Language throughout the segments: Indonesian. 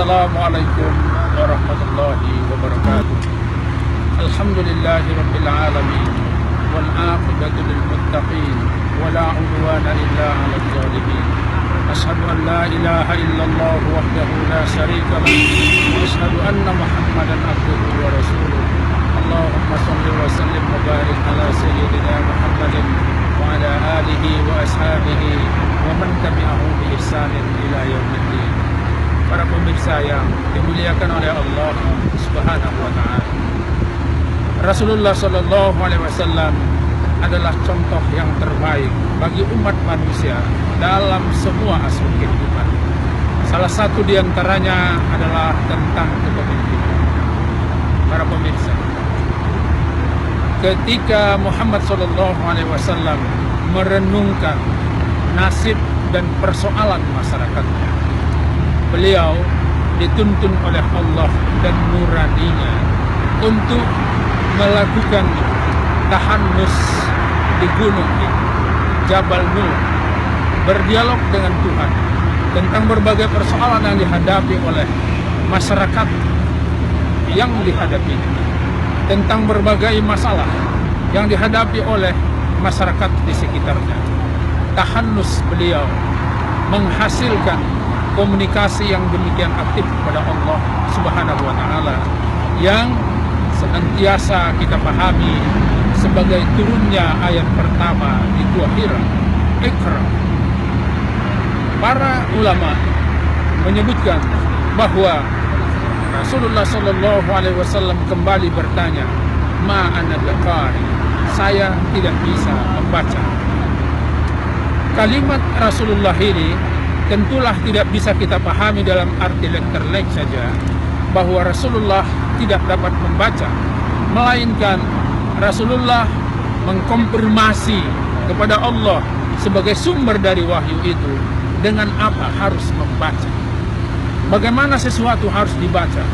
Assalamualaikum warahmatullahi wabarakatuh. Alhamdulillahi rabbil alamin wal aqibatu lil muttaqin wala udwana illa 'alal zalimin. Asyhadu an la ilaha illallah wahdahu la syarika lah wa asyhadu anna Muhammadan abduhu wa rasuluh. Allahumma shalli wa sallim wa barik ala sayyidina Muhammadin wa ala alihi wa ashabihi wa man tabi'ahu bi ihsanin ila yaumiddin. Para pemirsa yang dimuliakan oleh Allah Subhanahu wa taala. Rasulullah sallallahu alaihi wasallam adalah contoh yang terbaik bagi umat manusia dalam semua aspek kehidupan. Salah satu di antaranya adalah tentang kepemimpinan. Para pemirsa, ketika Muhammad sallallahu alaihi wasallam merenungkan nasib dan persoalan masyarakatnya, beliau dituntun oleh Allah dan nuraninya untuk melakukan tahannus di gunung Jabal Nur, berdialog dengan Tuhan tentang berbagai persoalan yang dihadapi oleh masyarakat yang dihadapi, tentang berbagai masalah yang dihadapi oleh masyarakat di sekitarnya. Tahannus beliau menghasilkan komunikasi yang demikian aktif kepada Allah Subhanahu wa taala yang senantiasa kita pahami sebagai turunnya ayat pertama di Gua Hira, Iqra. Para ulama menyebutkan bahwa Rasulullah sallallahu alaihi wasallam kembali bertanya, "Ma ana biqari?" Saya tidak bisa membaca. Kalimat Rasulullah ini tentulah tidak bisa kita pahami dalam arti letterlek saja bahwa Rasulullah tidak dapat membaca, melainkan Rasulullah mengkonfirmasi kepada Allah sebagai sumber dari wahyu itu dengan apa harus membaca. Bagaimana sesuatu harus dibaca,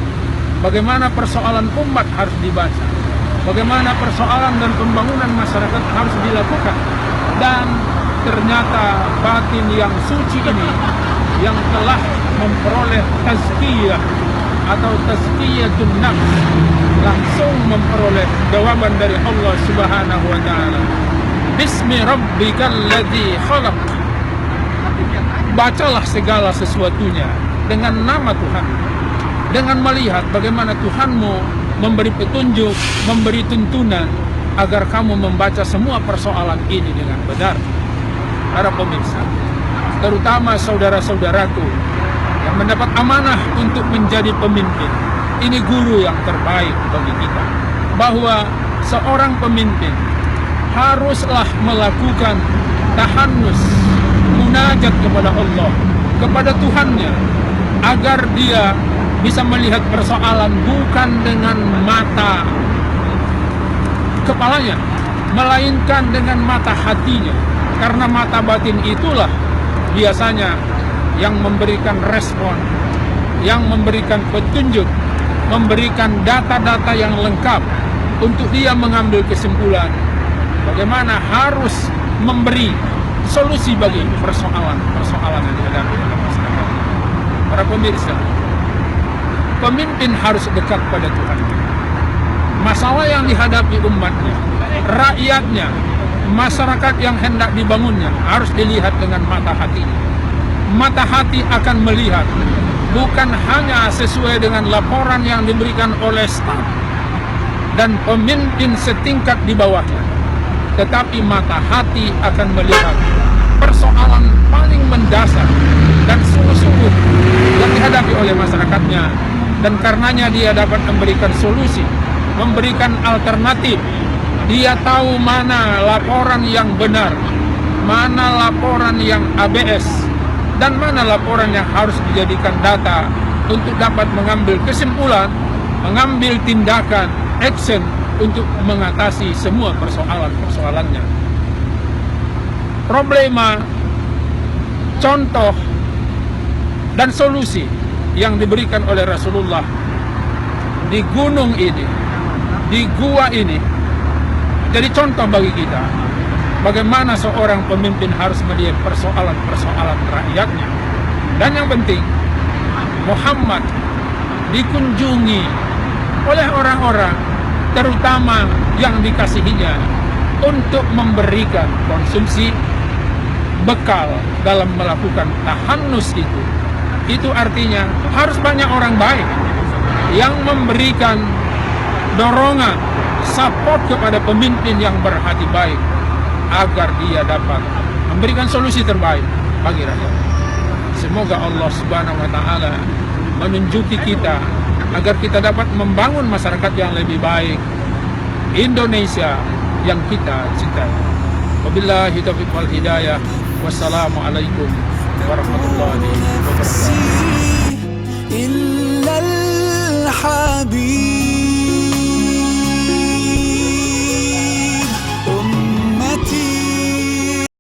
bagaimana persoalan umat harus dibaca, bagaimana persoalan dan pembangunan masyarakat harus dilakukan. Dan ternyata batin yang suci ini yang telah memperoleh tazkiyah atau tazkiyatun nafs langsung memperoleh jawaban dari Allah Subhanahu wa taala. Bismi rabbikal ladzi khalaq. Bacalah segala sesuatunya dengan nama Tuhan, dengan melihat bagaimana Tuhanmu memberi petunjuk, memberi tuntunan agar kamu membaca semua persoalan ini dengan benar. Para pemirsa, terutama saudara-saudaraku yang mendapat amanah untuk menjadi pemimpin, ini guru yang terbaik bagi kita, bahwa seorang pemimpin haruslah melakukan tahannus, munajat kepada Allah, kepada Tuhannya, agar dia bisa melihat persoalan bukan dengan mata kepalanya, melainkan dengan mata hatinya. Karena mata batin itulah biasanya yang memberikan respon, yang memberikan petunjuk, memberikan data-data yang lengkap untuk dia mengambil kesimpulan bagaimana harus memberi solusi bagi persoalan-persoalan yang dihadapi oleh masyarakat. Para pemirsa, pemimpin harus dekat pada Tuhan. Masalah yang dihadapi umatnya, rakyatnya, masyarakat yang hendak dibangunnya harus dilihat dengan mata hatinya. Mata hati akan melihat bukan hanya sesuai dengan laporan yang diberikan oleh staf dan pemimpin setingkat di bawahnya, tetapi mata hati akan melihat persoalan paling mendasar dan sungguh-sungguh yang dihadapi oleh masyarakatnya, dan karenanya dia dapat memberikan solusi, memberikan alternatif. Dia tahu mana laporan yang benar, mana laporan yang ABS, dan mana laporan yang harus dijadikan data untuk dapat mengambil kesimpulan, mengambil tindakan, action untuk mengatasi semua persoalan-persoalannya. Problema, contoh, dan solusi yang diberikan oleh Rasulullah di gunung ini, di gua ini, jadi contoh bagi kita bagaimana seorang pemimpin harus melihat persoalan-persoalan rakyatnya. Dan yang penting, Muhammad dikunjungi oleh orang-orang, terutama yang dikasihinya, untuk memberikan konsumsi bekal dalam melakukan tahannus itu. Itu artinya harus banyak orang baik yang memberikan dorongan, support kepada pemimpin yang berhati baik agar dia dapat memberikan solusi terbaik bagi rakyat. Semoga Allah Subhanahu wa taala menunjuki kita agar kita dapat membangun masyarakat yang lebih baik, Indonesia yang kita cintai. Wabillahi taufiq wal hidayah. Wassalamualaikum warahmatullahi wabarakatuh.